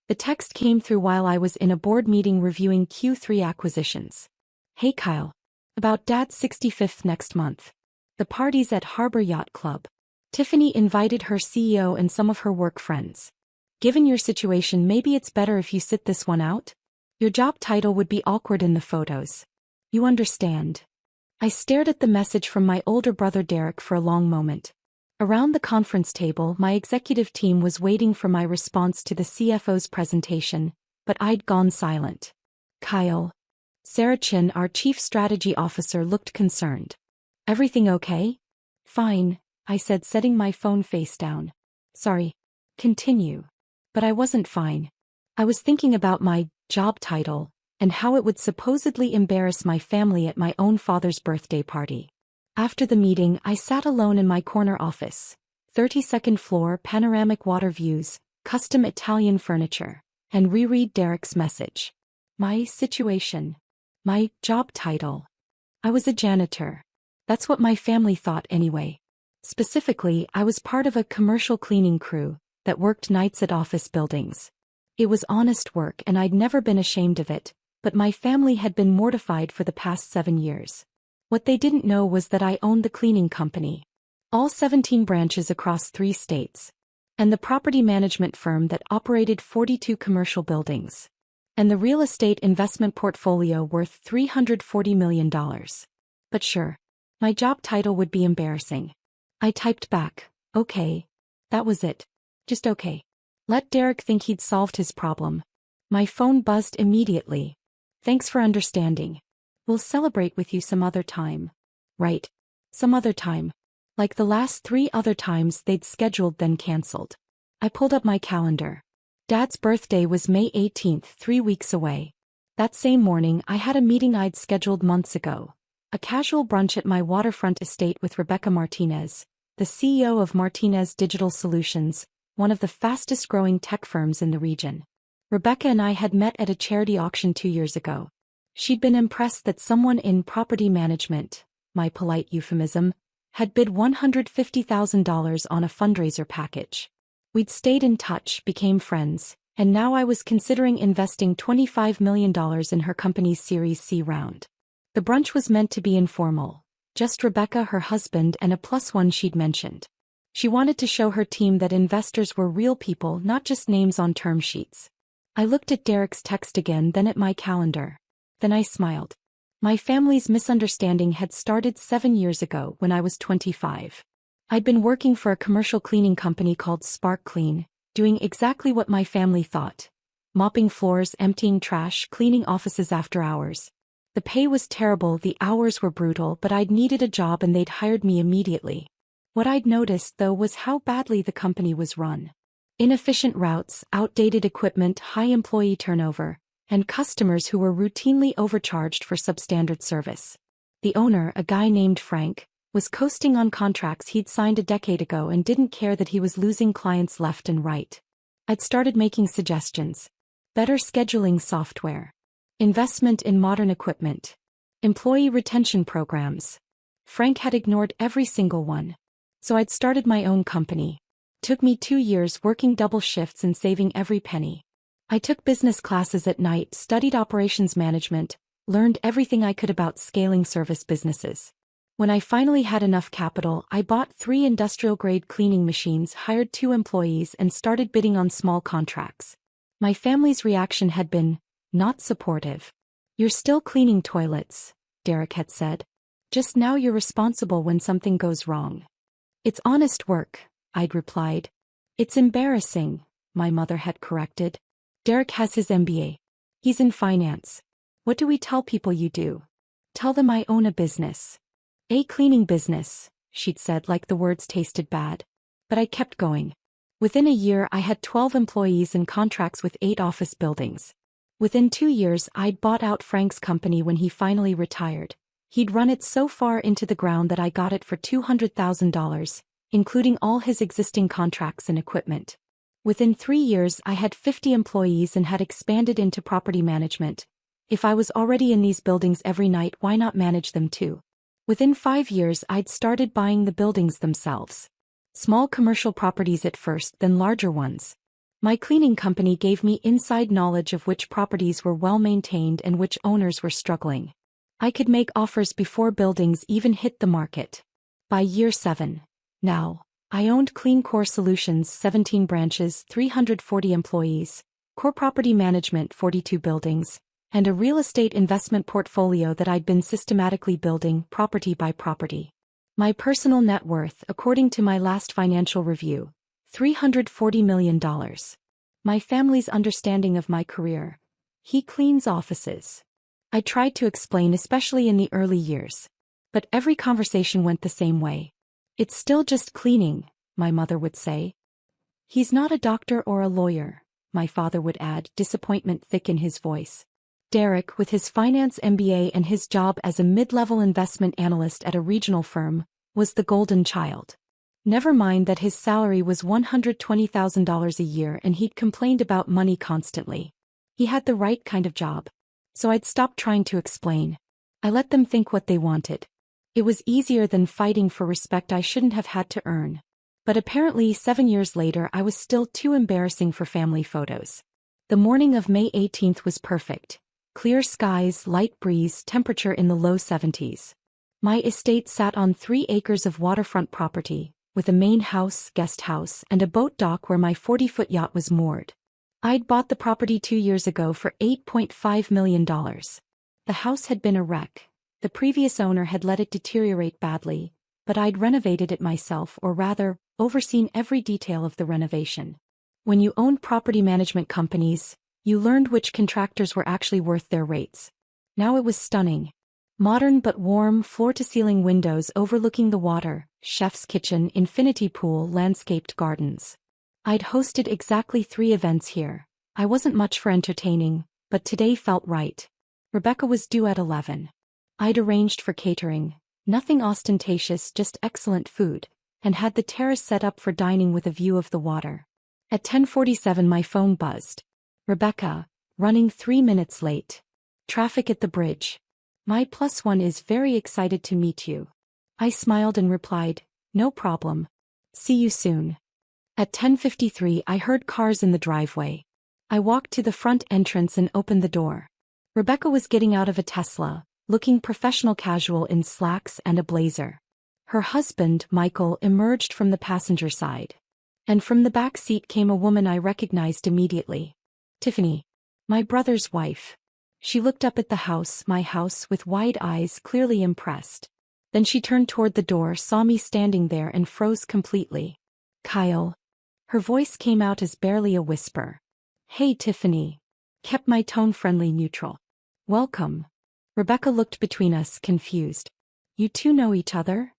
The text came through while I was in a board meeting reviewing Q3 acquisitions. Hey Kyle. About Dad's 65th next month. The party's at Harbor Yacht Club. Tiffany invited her CEO and some of her work friends. Given your situation, maybe it's better if you sit this one out? Your job title would be awkward in the photos. You understand. I stared at the message from my older brother Derek for a long moment. Around the conference table, my executive team was waiting for my response to the CFO's presentation, but I'd gone silent. Kyle. Sarah Chin, our chief strategy officer, looked concerned. Everything okay? Fine, I said, setting my phone face down. Sorry. Continue. But I wasn't fine. I was thinking about my job title and how it would supposedly embarrass my family at my own father's birthday party. After the meeting, I sat alone in my corner office. 32nd floor, panoramic water views, custom Italian furniture, and reread Derek's message. My situation. My job title. I was a janitor. That's what my family thought anyway. Specifically, I was part of a commercial cleaning crew that worked nights at office buildings. It was honest work and I'd never been ashamed of it, but my family had been mortified for the past 7 years. What they didn't know was that I owned the cleaning company. All 17 branches across 3 states. And the property management firm that operated 42 commercial buildings. And the real estate investment portfolio worth $340 million. But sure. My job title would be embarrassing. I typed back, okay. That was it. Just okay. Let Derek think he'd solved his problem. My phone buzzed immediately. Thanks for understanding. We'll celebrate with you some other time. Right. Some other time. Like the last 3 other times they'd scheduled then cancelled. I pulled up my calendar. Dad's birthday was May 18th, 3 weeks away. That same morning I had a meeting I'd scheduled months ago. A casual brunch at my waterfront estate with Rebecca Martinez, the CEO of Martinez Digital Solutions, one of the fastest-growing tech firms in the region. Rebecca and I had met at a charity auction 2 years ago. She'd been impressed that someone in property management, my polite euphemism, had bid $150,000 on a fundraiser package. We'd stayed in touch, became friends, and now I was considering investing $25 million in her company's Series C round. The brunch was meant to be informal, just Rebecca, her husband, and a +1 she'd mentioned. She wanted to show her team that investors were real people, not just names on term sheets. I looked at Derek's text again, then at my calendar. Then I smiled. My family's misunderstanding had started 7 years ago when I was 25. I'd been working for a commercial cleaning company called Spark Clean, doing exactly what my family thought. Mopping floors, emptying trash, cleaning offices after hours. The pay was terrible, the hours were brutal, but I'd needed a job and they'd hired me immediately. What I'd noticed, though, was how badly the company was run. Inefficient routes, outdated equipment, high employee turnover, and customers who were routinely overcharged for substandard service. The owner, a guy named Frank, was coasting on contracts he'd signed a decade ago and didn't care that he was losing clients left and right. I'd started making suggestions. Better scheduling software. Investment in modern equipment. Employee retention programs. Frank had ignored every single one. So I'd started my own company. Took me 2 years working double shifts and saving every penny. I took business classes at night, studied operations management, learned everything I could about scaling service businesses. When I finally had enough capital, I bought 3 industrial-grade cleaning machines, hired 2 employees, and started bidding on small contracts. My family's reaction had been, not supportive. You're still cleaning toilets, Derek had said. Just now you're responsible when something goes wrong. It's honest work, I'd replied. It's embarrassing, my mother had corrected. Derek has his MBA. He's in finance. What do we tell people you do? Tell them I own a business. A cleaning business, she'd said like the words tasted bad. But I kept going. Within a year I had 12 employees and contracts with 8 office buildings. Within 2 years I'd bought out Frank's company when he finally retired. He'd run it so far into the ground that I got it for $200,000, including all his existing contracts and equipment. Within 3 years I had 50 employees and had expanded into property management. If I was already in these buildings every night, why not manage them too? Within 5 years I'd started buying the buildings themselves. Small commercial properties at first, then larger ones. My cleaning company gave me inside knowledge of which properties were well maintained and which owners were struggling. I could make offers before buildings even hit the market. By year 7. Now, I owned Clean Core Solutions, 17 branches, 340 employees, core property management, 42 buildings, and a real estate investment portfolio that I'd been systematically building property by property. My personal net worth, according to my last financial review, $340 million. My family's understanding of my career. He cleans offices. I tried to explain, especially in the early years. But every conversation went the same way. It's still just cleaning, my mother would say. He's not a doctor or a lawyer, my father would add, disappointment thick in his voice. Derek, with his finance MBA and his job as a mid-level investment analyst at a regional firm, was the golden child. Never mind that his salary was $120,000 a year and he'd complained about money constantly. He had the right kind of job. So I'd stopped trying to explain. I let them think what they wanted. It was easier than fighting for respect I shouldn't have had to earn. But apparently 7 years later I was still too embarrassing for family photos. The morning of May 18th was perfect. Clear skies, light breeze, temperature in the low 70s. My estate sat on 3 acres of waterfront property, with a main house, guest house, and a boat dock where my 40-foot yacht was moored. I'd bought the property 2 years ago for $8.5 million. The house had been a wreck. The previous owner had let it deteriorate badly, but I'd renovated it myself, or rather, overseen every detail of the renovation. When you owned property management companies, you learned which contractors were actually worth their rates. Now it was stunning. Modern but warm floor-to-ceiling windows overlooking the water, chef's kitchen, infinity pool, landscaped gardens. I'd hosted exactly 3 events here. I wasn't much for entertaining, but today felt right. Rebecca was due at 11. I'd arranged for catering, nothing ostentatious, just excellent food, and had the terrace set up for dining with a view of the water. At 10:47 my phone buzzed. Rebecca, running 3 minutes late. Traffic at the bridge. My +1 is very excited to meet you. I smiled and replied, no problem. See you soon. At 10:53 I heard cars in the driveway. I walked to the front entrance and opened the door. Rebecca was getting out of a Tesla, looking professional casual in slacks and a blazer. Her husband, Michael, emerged from the passenger side. And from the back seat came a woman I recognized immediately. Tiffany. My brother's wife. She looked up at the house, my house, with wide eyes, clearly impressed. Then she turned toward the door, saw me standing there and froze completely. Kyle. Her voice came out as barely a whisper. Hey Tiffany. Kept my tone friendly, neutral. Welcome. Rebecca looked between us, confused. You two know each other?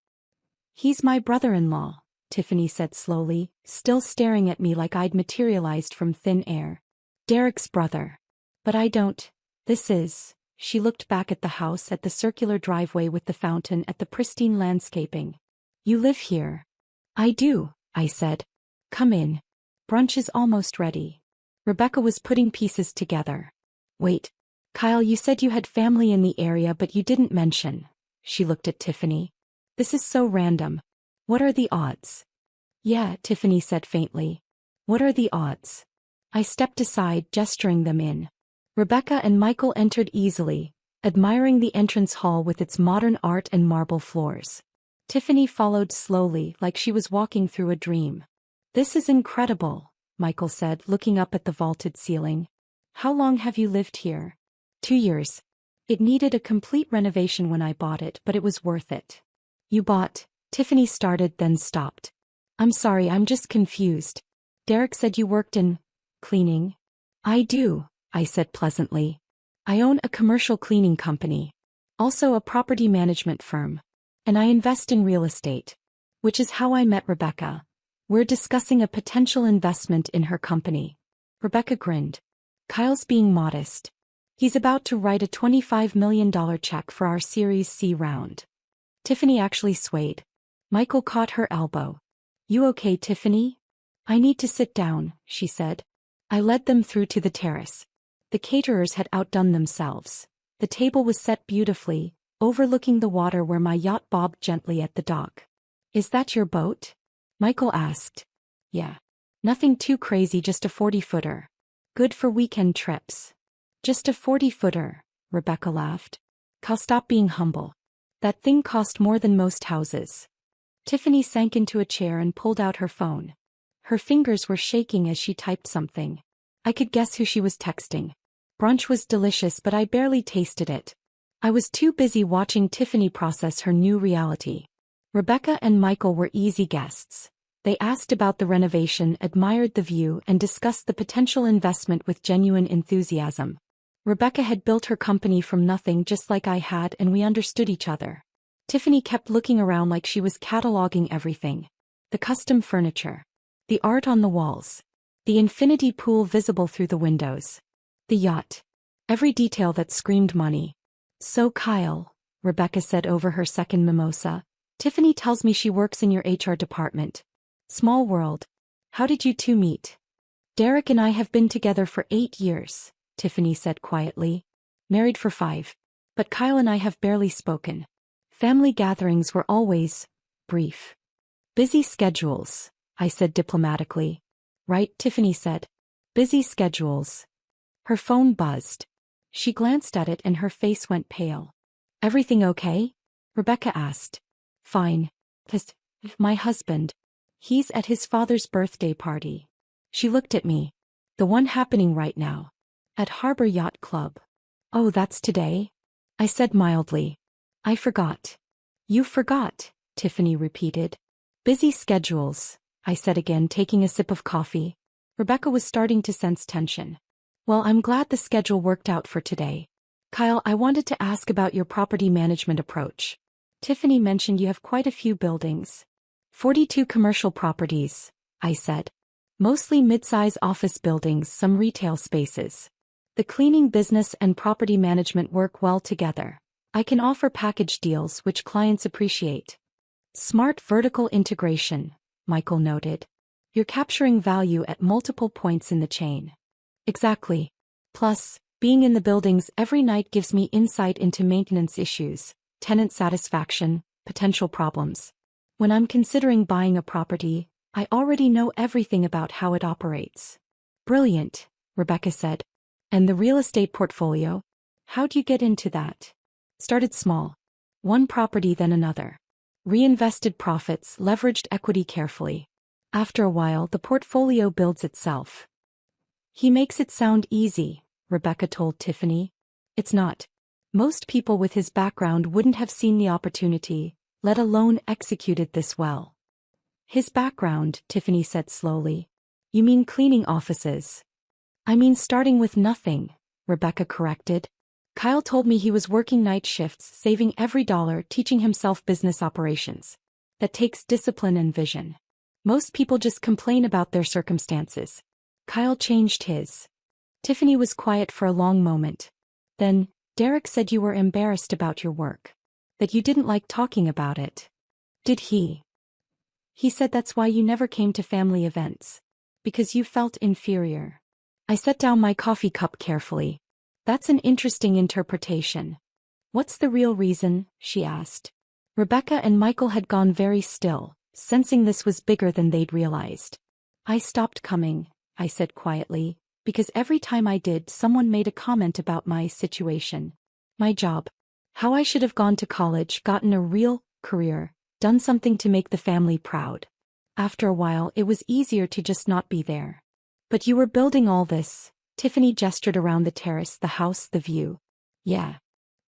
He's my brother-in-law, Tiffany said slowly, still staring at me like I'd materialized from thin air. Derek's brother. But I don't. This is. She looked back at the house, at the circular driveway with the fountain, at the pristine landscaping. You live here? I do, I said. Come in. Brunch is almost ready. Rebecca was putting pieces together. Wait. Kyle, you said you had family in the area but you didn't mention. She looked at Tiffany. This is so random. What are the odds? Yeah, Tiffany said faintly. What are the odds? I stepped aside, gesturing them in. Rebecca and Michael entered easily, admiring the entrance hall with its modern art and marble floors. Tiffany followed slowly, like she was walking through a dream. This is incredible, Michael said, looking up at the vaulted ceiling. How long have you lived here? 2 years. It needed a complete renovation when I bought it, but it was worth it. You bought? Tiffany started, then stopped. I'm sorry, I'm just confused. Derek said you worked in cleaning. I do, I said pleasantly. I own a commercial cleaning company. Also a property management firm. And I invest in real estate. Which is how I met Rebecca. We're discussing a potential investment in her company. Rebecca grinned. Kyle's being modest. He's about to write a $25 million check for our Series C round. Tiffany actually swayed. Michael caught her elbow. You okay, Tiffany? I need to sit down, she said. I led them through to the terrace. The caterers had outdone themselves. The table was set beautifully, overlooking the water where my yacht bobbed gently at the dock. Is that your boat? Michael asked. Yeah. Nothing too crazy, just a 40-footer. Good for weekend trips. Just a 40-footer, Rebecca laughed. Kyle, stop being humble. That thing cost more than most houses. Tiffany sank into a chair and pulled out her phone. Her fingers were shaking as she typed something. I could guess who she was texting. Brunch was delicious, but I barely tasted it. I was too busy watching Tiffany process her new reality. Rebecca and Michael were easy guests. They asked about the renovation, admired the view, and discussed the potential investment with genuine enthusiasm. Rebecca had built her company from nothing just like I had, and we understood each other. Tiffany kept looking around like she was cataloging everything. The custom furniture. The art on the walls. The infinity pool visible through the windows. The yacht. Every detail that screamed money. So Kyle, Rebecca said over her second mimosa, Tiffany tells me she works in your HR department. Small world. How did you two meet? Derek and I have been together for 8 years, Tiffany said quietly. Married for 5. But Kyle and I have barely spoken. Family gatherings were always brief. Busy schedules, I said diplomatically. Right, Tiffany said. Busy schedules. Her phone buzzed. She glanced at it and her face went pale. Everything okay? Rebecca asked. Fine. My husband. He's at his father's birthday party. She looked at me. The one happening right now. At Harbor Yacht Club. Oh, that's today? I said mildly. I forgot. You forgot, Tiffany repeated. Busy schedules, I said again, taking a sip of coffee. Rebecca was starting to sense tension. Well, I'm glad the schedule worked out for today. Kyle, I wanted to ask about your property management approach. Tiffany mentioned you have quite a few buildings. 42 commercial properties, I said. Mostly mid-size office buildings, some retail spaces. The cleaning business and property management work well together. I can offer package deals which clients appreciate. Smart vertical integration, Michael noted. You're capturing value at multiple points in the chain. Exactly. Plus, being in the buildings every night gives me insight into maintenance issues, tenant satisfaction, potential problems. When I'm considering buying a property, I already know everything about how it operates. Brilliant, Rebecca said. And the real estate portfolio? How'd you get into that? Started small. One property then another. Reinvested profits, leveraged equity carefully. After a while, the portfolio builds itself. He makes it sound easy, Rebecca told Tiffany. It's not. Most people with his background wouldn't have seen the opportunity, let alone executed this well. His background, Tiffany said slowly. You mean cleaning offices? I mean starting with nothing, Rebecca corrected. Kyle told me he was working night shifts, saving every dollar, teaching himself business operations. That takes discipline and vision. Most people just complain about their circumstances. Kyle changed his. Tiffany was quiet for a long moment. Then, Derek said you were embarrassed about your work. That you didn't like talking about it. Did he? He said that's why you never came to family events. Because you felt inferior. I set down my coffee cup carefully. That's an interesting interpretation. What's the real reason? She asked. Rebecca and Michael had gone very still, sensing this was bigger than they'd realized. I stopped coming, I said quietly, because every time I did, someone made a comment about my situation. My job. How I should have gone to college, gotten a real career, done something to make the family proud. After a while, it was easier to just not be there. But you were building all this. Tiffany gestured around the terrace, the house, the view. Yeah.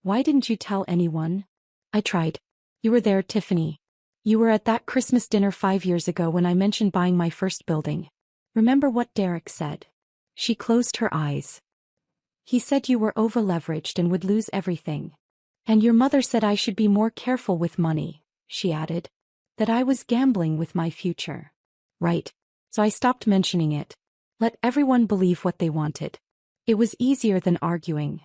Why didn't you tell anyone? I tried. You were there, Tiffany. You were at that Christmas dinner 5 years ago when I mentioned buying my first building. Remember what Derek said? She closed her eyes. He said you were over-leveraged and would lose everything. And your mother said I should be more careful with money, she added. That I was gambling with my future. Right. So I stopped mentioning it. Let everyone believe what they wanted. It was easier than arguing.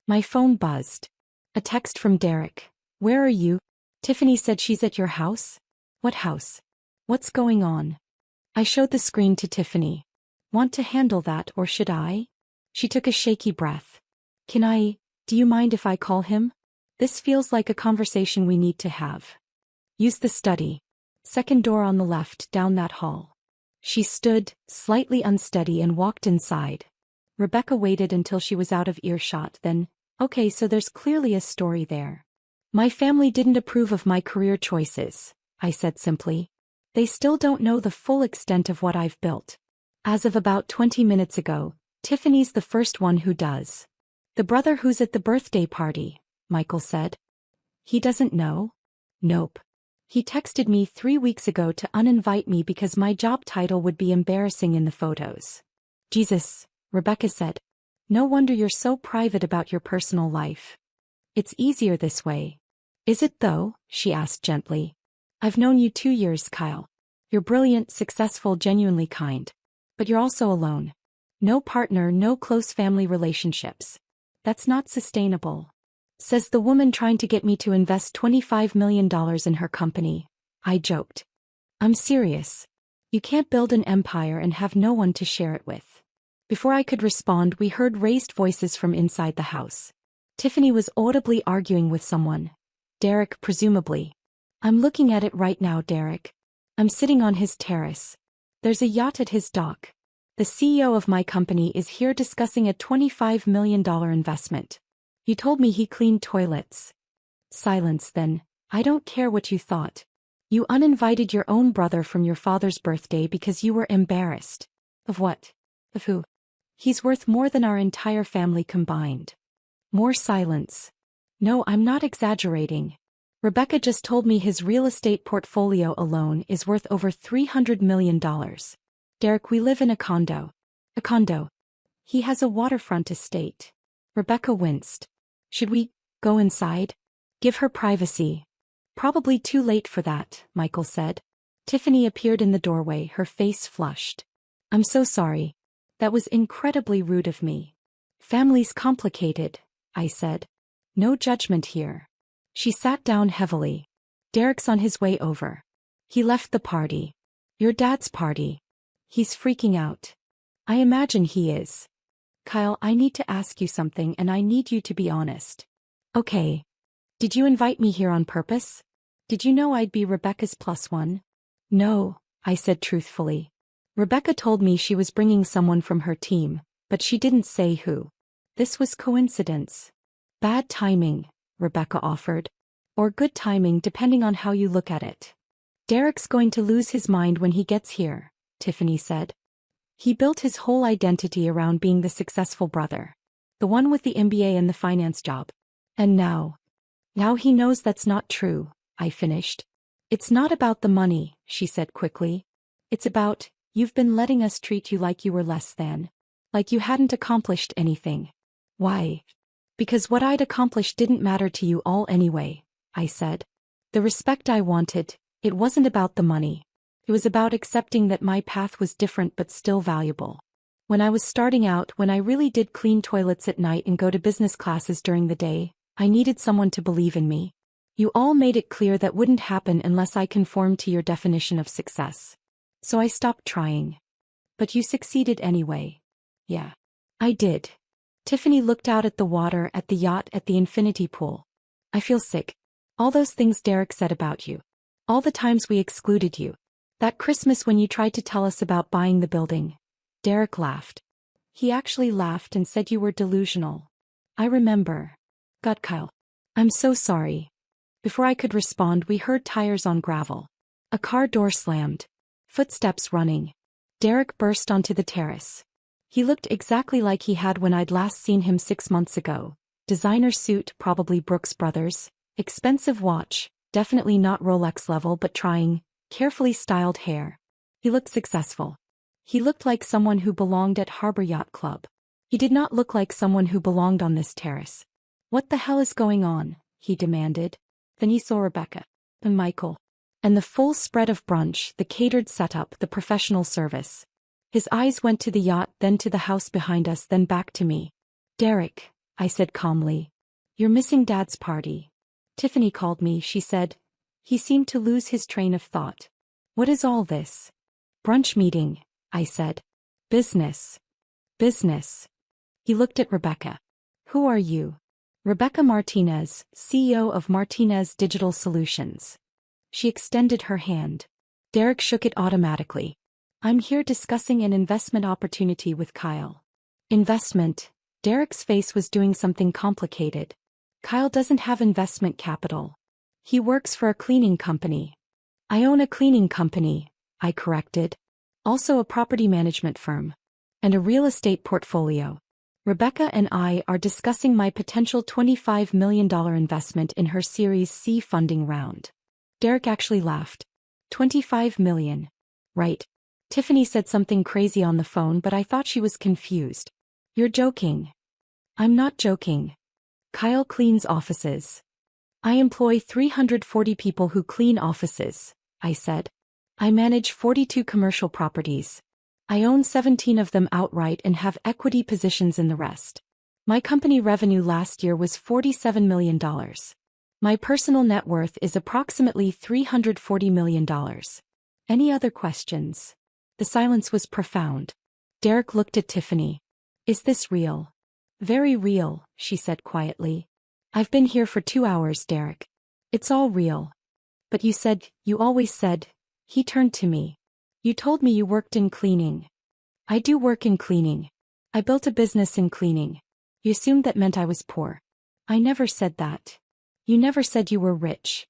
My phone buzzed. A text from Derek. Where are you? Tiffany said she's at your house? What house? What's going on? I showed the screen to Tiffany. Want to handle that or should I? She took a shaky breath. Do you mind if I call him? This feels like a conversation we need to have. Use the study. Second door on the left, down that hall. She stood, slightly unsteady, and walked inside. Rebecca waited until she was out of earshot, then, "Okay, so there's clearly a story there." "My family didn't approve of my career choices," I said simply. "They still don't know the full extent of what I've built. As of about 20 minutes ago, Tiffany's the first one who does." "The brother who's at the birthday party," Michael said. "He doesn't know?" "Nope. He texted me 3 weeks ago to uninvite me because my job title would be embarrassing in the photos." "Jesus," Rebecca said. "No wonder you're so private about your personal life. It's easier this way." "Is it though?" she asked gently. "I've known you 2 years, Kyle. You're brilliant, successful, genuinely kind. But you're also alone. No partner, no close family relationships. That's not sustainable." "Says the woman trying to get me to invest $25 million in her company," I joked. "I'm serious. You can't build an empire and have no one to share it with." Before I could respond, we heard raised voices from inside the house. Tiffany was audibly arguing with someone. Derek, presumably. "I'm looking at it right now, Derek. I'm sitting on his terrace. There's a yacht at his dock. The CEO of my company is here discussing a $25 million investment. You told me he cleaned toilets." Silence then. "I don't care what you thought. You uninvited your own brother from your father's birthday because you were embarrassed." "Of what?" "Of who?" "He's worth more than our entire family combined." More silence. "No, I'm not exaggerating. Rebecca just told me his real estate portfolio alone is worth over $300 million. Derek, we live in a condo." "A condo?" "He has a waterfront estate." Rebecca winced. "Should we go inside? Give her privacy?" "Probably too late for that," Michael said. Tiffany appeared in the doorway, her face flushed. "I'm so sorry. That was incredibly rude of me." "Family's complicated," I said. "No judgment here." She sat down heavily. "Derek's on his way over. He left the party." "Your dad's party?" "He's freaking out." "I imagine he is." "Kyle, I need to ask you something and I need you to be honest." "Okay. Did you invite me here on purpose? Did you know I'd be Rebecca's +1? "No," I said truthfully. "Rebecca told me she was bringing someone from her team, but she didn't say who." "This was coincidence." "Bad timing," Rebecca offered. "Or good timing depending on how you look at it." "Derek's going to lose his mind when he gets here," Tiffany said. "He built his whole identity around being the successful brother. The one with the MBA and the finance job. And now he knows that's not true," I finished. "It's not about the money," she said quickly. "It's about, you've been letting us treat you like you were less than. Like you hadn't accomplished anything." "Why?" "Because what I'd accomplished didn't matter to you all anyway," I said. "The respect I wanted, it wasn't about the money. It was about accepting that my path was different but still valuable. When I was starting out, when I really did clean toilets at night and go to business classes during the day, I needed someone to believe in me. You all made it clear that wouldn't happen unless I conformed to your definition of success. So I stopped trying. But you succeeded anyway." "Yeah. I did." Tiffany looked out at the water, at the yacht, at the infinity pool. "I feel sick. All those things Derek said about you. All the times we excluded you. That Christmas when you tried to tell us about buying the building." Derek laughed. "He actually laughed and said you were delusional." "I remember." "God, Kyle. I'm so sorry." Before I could respond, we heard tires on gravel. A car door slammed. Footsteps running. Derek burst onto the terrace. He looked exactly like he had when I'd last seen him 6 months ago. Designer suit, probably Brooks Brothers. Expensive watch, definitely not Rolex level but trying. Carefully styled hair. He looked successful. He looked like someone who belonged at Harbor Yacht Club. He did not look like someone who belonged on this terrace. "What the hell is going on?" he demanded. Then he saw Rebecca. And Michael. And the full spread of brunch, the catered setup, the professional service. His eyes went to the yacht, then to the house behind us, then back to me. "Derek," I said calmly. "You're missing Dad's party." "Tiffany called me," she said. He seemed to lose his train of thought. "What is all this?" "Brunch meeting," I said. "Business." "Business." He looked at Rebecca. "Who are you?" "Rebecca Martinez, CEO of Martinez Digital Solutions." She extended her hand. Derek shook it automatically. I'm here discussing an investment opportunity with Kyle. Investment? Derek's face was doing something complicated. Kyle doesn't have investment capital. He works for a cleaning company. I own a cleaning company, I corrected. Also a property management firm. And a real estate portfolio. Rebecca and I are discussing my potential $25 million investment in her Series C funding round. Derek actually laughed. 25 million. Right. Tiffany said something crazy on the phone, but I thought she was confused. You're joking. I'm not joking. Kyle cleans offices. I employ 340 people who clean offices, I said. I manage 42 commercial properties. I own 17 of them outright and have equity positions in the rest. My company revenue last year was $47 million. My personal net worth is approximately $340 million. Any other questions? The silence was profound. Derek looked at Tiffany. Is this real? Very real, she said quietly. I've been here for 2 hours, Derek. It's all real. But you always said, he turned to me. You told me you worked in cleaning. I do work in cleaning. I built a business in cleaning. You assumed that meant I was poor. I never said that. You never said you were rich.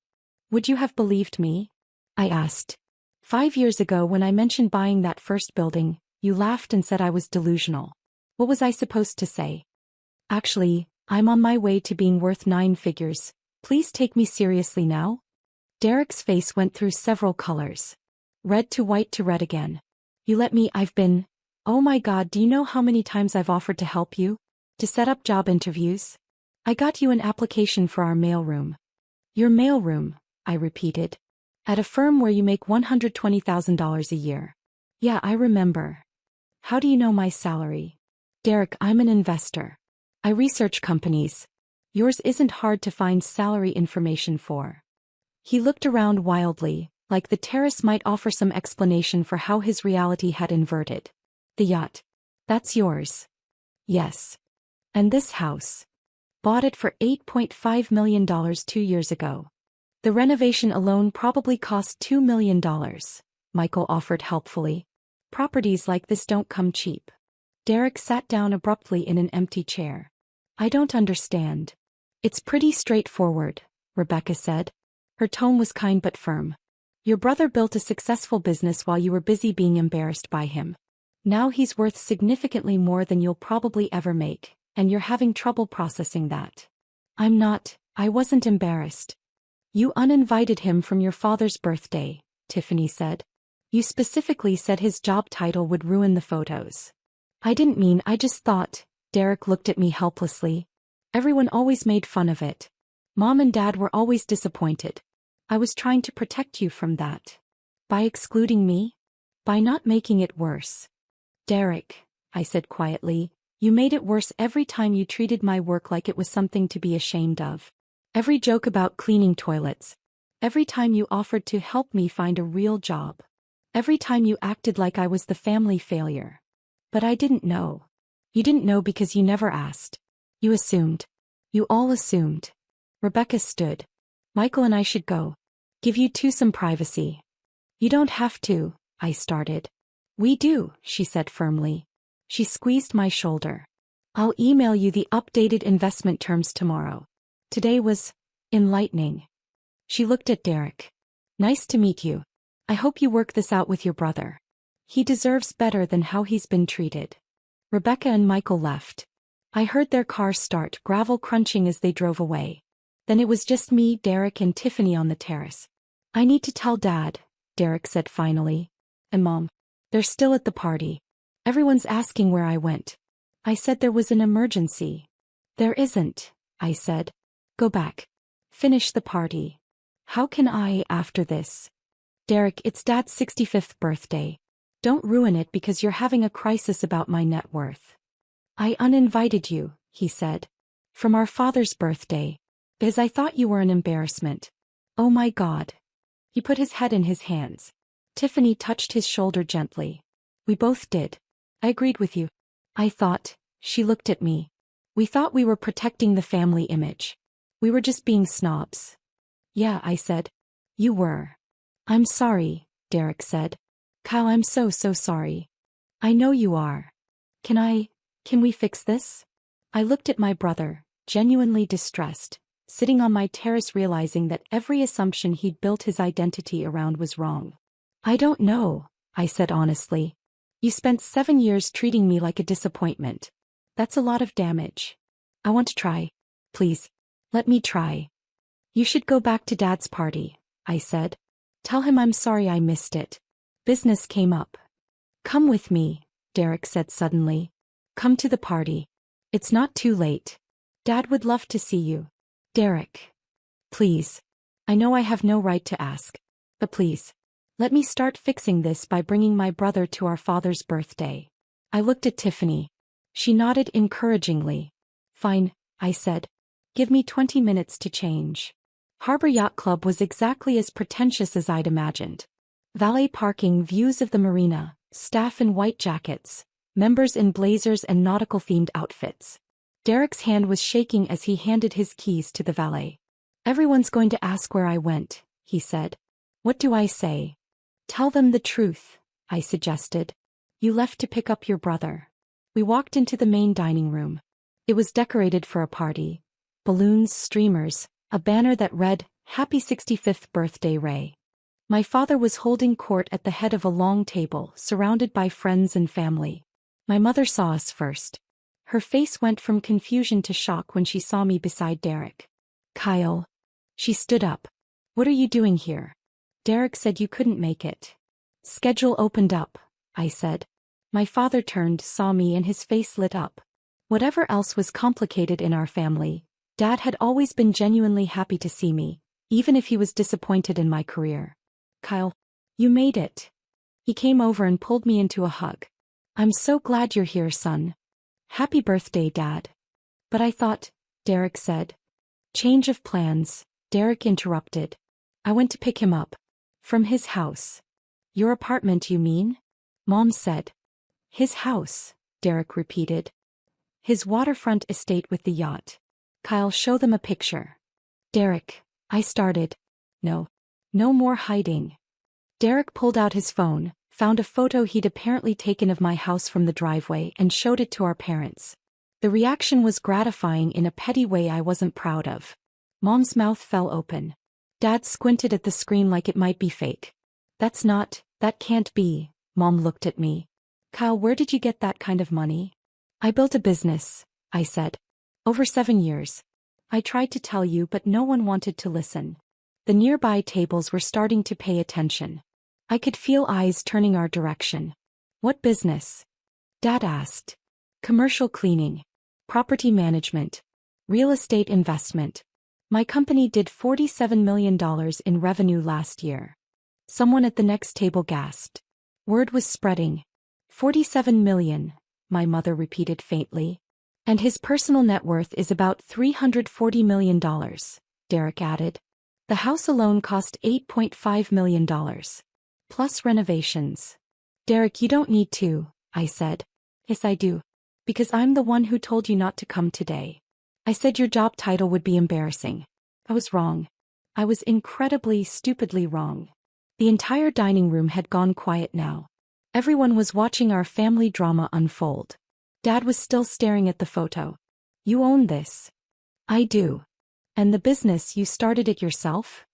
Would you have believed me? I asked. 5 years ago when I mentioned buying that first building, you laughed and said I was delusional. What was I supposed to say? Actually, I'm on my way to being worth 9 figures. Please take me seriously now? Derek's face went through several colors. Red to white to red again. You let me, oh my God, do you know how many times I've offered to help you? To set up job interviews? I got you an application for our mailroom. Your mailroom, I repeated. At a firm where you make $120,000 a year. Yeah, I remember. How do you know my salary? Derek, I'm an investor. I research companies. Yours isn't hard to find salary information for. He looked around wildly, like the terrace might offer some explanation for how his reality had inverted. The yacht. That's yours. Yes. And this house. Bought it for $8.5 million 2 years ago. The renovation alone probably cost $2 million, Michael offered helpfully. Properties like this don't come cheap. Derek sat down abruptly in an empty chair. I don't understand. It's pretty straightforward, Rebecca said. Her tone was kind but firm. Your brother built a successful business while you were busy being embarrassed by him. Now he's worth significantly more than you'll probably ever make, and you're having trouble processing that. I wasn't embarrassed. You uninvited him from your father's birthday, Tiffany said. You specifically said his job title would ruin the photos. I just thought, Derek looked at me helplessly. Everyone always made fun of it. Mom and Dad were always disappointed. I was trying to protect you from that. By excluding me? By not making it worse. Derek, I said quietly, you made it worse every time you treated my work like it was something to be ashamed of. Every joke about cleaning toilets. Every time you offered to help me find a real job. Every time you acted like I was the family failure. But I didn't know. You didn't know because you never asked. You assumed. You all assumed. Rebecca stood. Michael and I should go. Give you two some privacy. You don't have to, I started. We do, she said firmly. She squeezed my shoulder. I'll email you the updated investment terms tomorrow. Today was enlightening. She looked at Derek. Nice to meet you. I hope you work this out with your brother. He deserves better than how he's been treated. Rebecca and Michael left. I heard their car start, gravel crunching as they drove away. Then it was just me, Derek, and Tiffany on the terrace. I need to tell Dad, Derek said finally. And Mom. They're still at the party. Everyone's asking where I went. I said there was an emergency. There isn't, I said. Go back. Finish the party. How can I, after this? Derek, it's Dad's 65th birthday. Don't ruin it because you're having a crisis about my net worth. I uninvited you, he said. From our father's birthday. Because I thought you were an embarrassment. Oh my God. He put his head in his hands. Tiffany touched his shoulder gently. We both did. I agreed with you. I thought, she looked at me. We thought we were protecting the family image. We were just being snobs. Yeah, I said. You were. I'm sorry, Derek said. Kyle, I'm so sorry. I know you are. Can we fix this? I looked at my brother, genuinely distressed, sitting on my terrace realizing that every assumption he'd built his identity around was wrong. I don't know, I said honestly. You spent 7 years treating me like a disappointment. That's a lot of damage. I want to try. Please, let me try. You should go back to Dad's party, I said. Tell him I'm sorry I missed it. Business came up. Come with me, Derek said suddenly. Come to the party. It's not too late. Dad would love to see you. Derek. Please. I know I have no right to ask. But please. Let me start fixing this by bringing my brother to our father's birthday. I looked at Tiffany. She nodded encouragingly. Fine, I said. Give me 20 minutes to change. Harbor Yacht Club was exactly as pretentious as I'd imagined. Valet parking, views of the marina, staff in white jackets, members in blazers and nautical-themed outfits. Derek's hand was shaking as he handed his keys to the valet. Everyone's going to ask where I went, he said. What do I say? Tell them the truth, I suggested. You left to pick up your brother. We walked into the main dining room. It was decorated for a party. Balloons, streamers, a banner that read, Happy 65th Birthday, Ray. My father was holding court at the head of a long table, surrounded by friends and family. My mother saw us first. Her face went from confusion to shock when she saw me beside Derek. Kyle. She stood up. What are you doing here? Derek said you couldn't make it. Schedule opened up, I said. My father turned, saw me, and his face lit up. Whatever else was complicated in our family, Dad had always been genuinely happy to see me, even if he was disappointed in my career. Kyle. You made it. He came over and pulled me into a hug. I'm so glad you're here, son. Happy birthday, Dad. But I thought, Derek said. Change of plans, Derek interrupted. I went to pick him up. From his house. Your apartment, you mean? Mom said. His house, Derek repeated. His waterfront estate with the yacht. Kyle, show them a picture. Derek, I started. No more hiding. Derek pulled out his phone, found a photo he'd apparently taken of my house from the driveway and showed it to our parents. The reaction was gratifying in a petty way I wasn't proud of. Mom's mouth fell open. Dad squinted at the screen like it might be fake. That can't be, Mom looked at me. Kyle, where did you get that kind of money? I built a business, I said. Over 7 years. I tried to tell you, but no one wanted to listen. The nearby tables were starting to pay attention. I could feel eyes turning our direction. What business? Dad asked. Commercial cleaning. Property management. Real estate investment. My company did $47 million in revenue last year. Someone at the next table gasped. Word was spreading. 47 million, my mother repeated faintly. And his personal net worth is about $340 million, Derek added. The house alone cost $8.5 million. Plus renovations. Derek, you don't need to, I said. Yes, I do. Because I'm the one who told you not to come today. I said your job title would be embarrassing. I was wrong. I was incredibly, stupidly wrong. The entire dining room had gone quiet now. Everyone was watching our family drama unfold. Dad was still staring at the photo. You own this. I do. And the business, you started it yourself?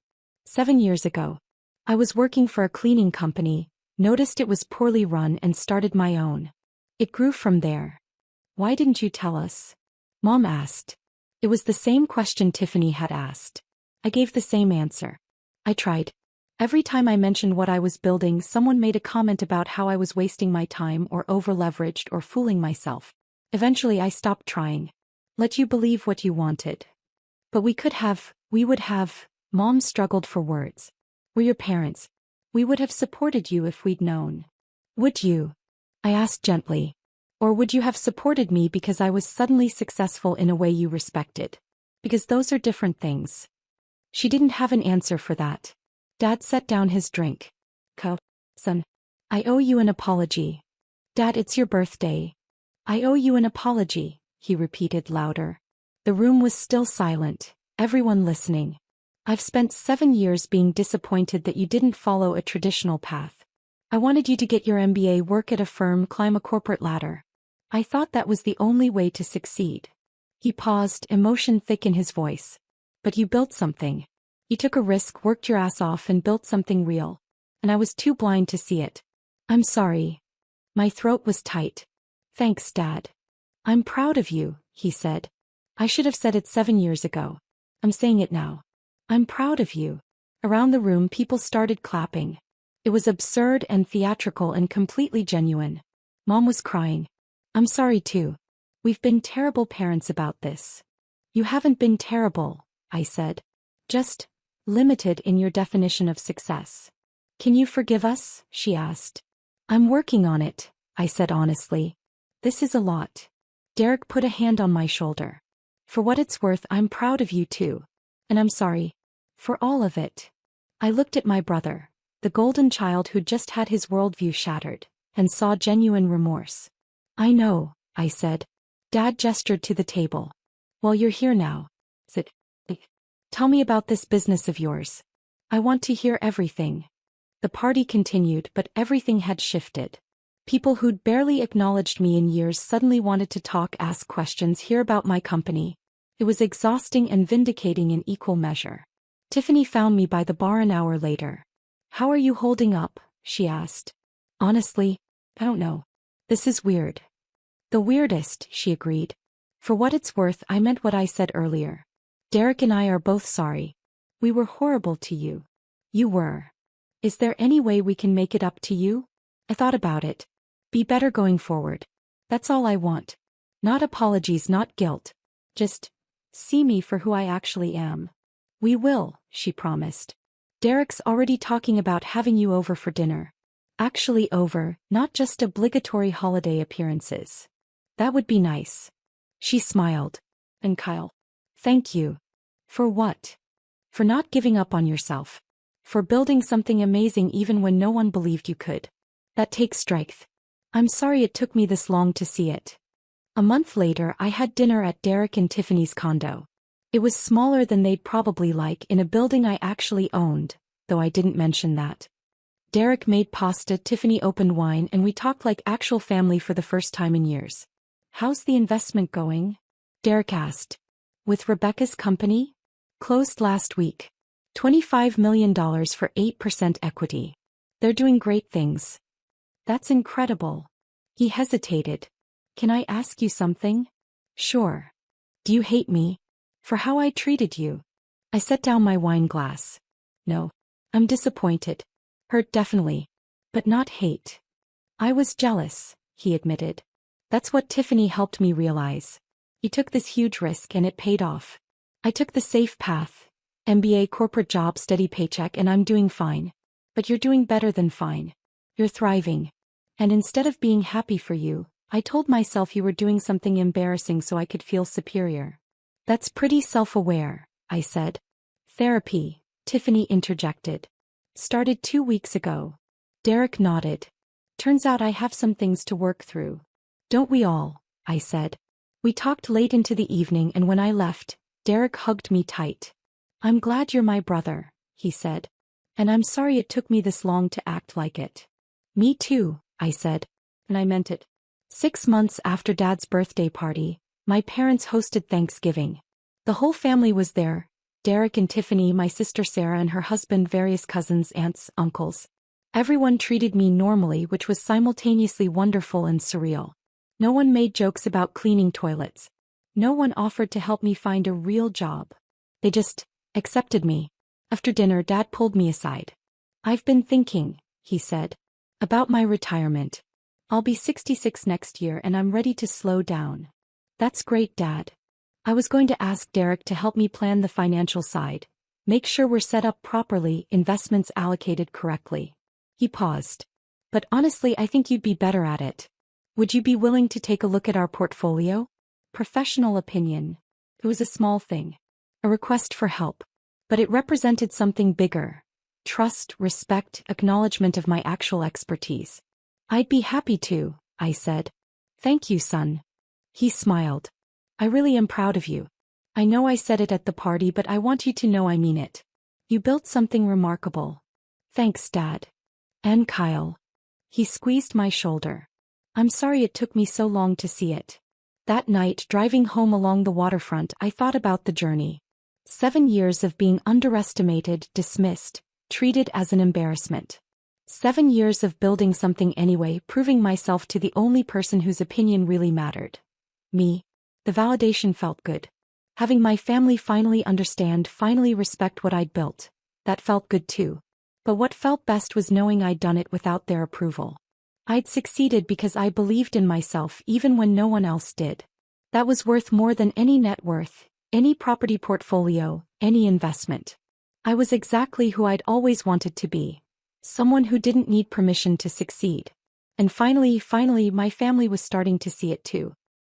7 years ago. I was working for a cleaning company, noticed it was poorly run and started my own. It grew from there. Why didn't you tell us? Mom asked. It was the same question Tiffany had asked. I gave the same answer. I tried. Every time I mentioned what I was building, someone made a comment about how I was wasting my time or over-leveraged or fooling myself. Eventually I stopped trying. Let you believe what you wanted. But we would have, Mom struggled for words. We're your parents. We would have supported you if we'd known. Would you? I asked gently. Or would you have supported me because I was suddenly successful in a way you respected? Because those are different things. She didn't have an answer for that. Dad set down his drink. Son, I owe you an apology. Dad, it's your birthday. I owe you an apology, he repeated louder. The room was still silent, everyone listening. I've spent 7 years being disappointed that you didn't follow a traditional path. I wanted you to get your MBA, work at a firm, climb a corporate ladder. I thought that was the only way to succeed. He paused, emotion thick in his voice. But you built something. You took a risk, worked your ass off and built something real. And I was too blind to see it. I'm sorry. My throat was tight. Thanks, Dad. I'm proud of you, he said. I should have said it 7 years ago. I'm saying it now. I'm proud of you. Around the room people started clapping. It was absurd and theatrical and completely genuine. Mom was crying. I'm sorry too. We've been terrible parents about this. You haven't been terrible, I said. Just limited in your definition of success. Can you forgive us? She asked. I'm working on it, I said honestly. This is a lot. Derek put a hand on my shoulder. For what it's worth, I'm proud of you too. And I'm sorry. For all of it. I looked at my brother, the golden child who'd just had his worldview shattered, and saw genuine remorse. I know, I said. Dad gestured to the table. Well, you're here now. Sit. Tell me about this business of yours. I want to hear everything. The party continued, but everything had shifted. People who'd barely acknowledged me in years suddenly wanted to talk, ask questions, hear about my company. It was exhausting and vindicating in equal measure. Tiffany found me by the bar an hour later. How are you holding up? She asked. Honestly, I don't know. This is weird. The weirdest, she agreed. For what it's worth, I meant what I said earlier. Derek and I are both sorry. We were horrible to you. You were. Is there any way we can make it up to you? I thought about it. Be better going forward. That's all I want. Not apologies, not guilt. Just see me for who I actually am. We will, she promised. Derek's already talking about having you over for dinner. Actually over, not just obligatory holiday appearances. That would be nice. She smiled. And Kyle. Thank you. For what? For not giving up on yourself. For building something amazing even when no one believed you could. That takes strength. I'm sorry it took me this long to see it. A month later, I had dinner at Derek and Tiffany's condo. It was smaller than they'd probably like, in a building I actually owned, though I didn't mention that. Derek made pasta, Tiffany opened wine, and we talked like actual family for the first time in years. How's the investment going? Derek asked. With Rebecca's company? Closed last week. $25 million for 8% equity. They're doing great things. That's incredible. He hesitated. Can I ask you something? Sure. Do you hate me? For how I treated you? I set down my wine glass. No. I'm disappointed. Hurt definitely. But not hate. I was jealous, he admitted. That's what Tiffany helped me realize. You took this huge risk and it paid off. I took the safe path. MBA, corporate job, steady paycheck, and I'm doing fine. But you're doing better than fine. You're thriving. And instead of being happy for you, I told myself you were doing something embarrassing so I could feel superior. That's pretty self-aware, I said. Therapy, Tiffany interjected. Started 2 weeks ago. Derek nodded. Turns out I have some things to work through. Don't we all? I said. We talked late into the evening, and when I left, Derek hugged me tight. I'm glad you're my brother, he said. And I'm sorry it took me this long to act like it. Me too, I said. And I meant it. 6 months after Dad's birthday party, my parents hosted Thanksgiving. The whole family was there. Derek and Tiffany, my sister Sarah and her husband, various cousins, aunts, uncles. Everyone treated me normally, which was simultaneously wonderful and surreal. No one made jokes about cleaning toilets. No one offered to help me find a real job. They just accepted me. After dinner, Dad pulled me aside. I've been thinking, he said, about my retirement. I'll be 66 next year and I'm ready to slow down. That's great, Dad. I was going to ask Derek to help me plan the financial side. Make sure we're set up properly, investments allocated correctly. He paused. But honestly, I think you'd be better at it. Would you be willing to take a look at our portfolio? Professional opinion. It was a small thing. A request for help. But it represented something bigger. Trust, respect, acknowledgement of my actual expertise. I'd be happy to, I said. Thank you, son. He smiled. I really am proud of you. I know I said it at the party, but I want you to know I mean it. You built something remarkable. Thanks, Dad. And Kyle. He squeezed my shoulder. I'm sorry it took me so long to see it. That night, driving home along the waterfront, I thought about the journey. 7 years of being underestimated, dismissed, treated as an embarrassment. 7 years of building something anyway, proving myself to the only person whose opinion really mattered. Me. The validation felt good. Having my family finally understand, finally respect what I'd built. That felt good too. But what felt best was knowing I'd done it without their approval. I'd succeeded because I believed in myself even when no one else did. That was worth more than any net worth, any property portfolio, any investment. I was exactly who I'd always wanted to be. Someone who didn't need permission to succeed. And finally, my family was starting to see it too.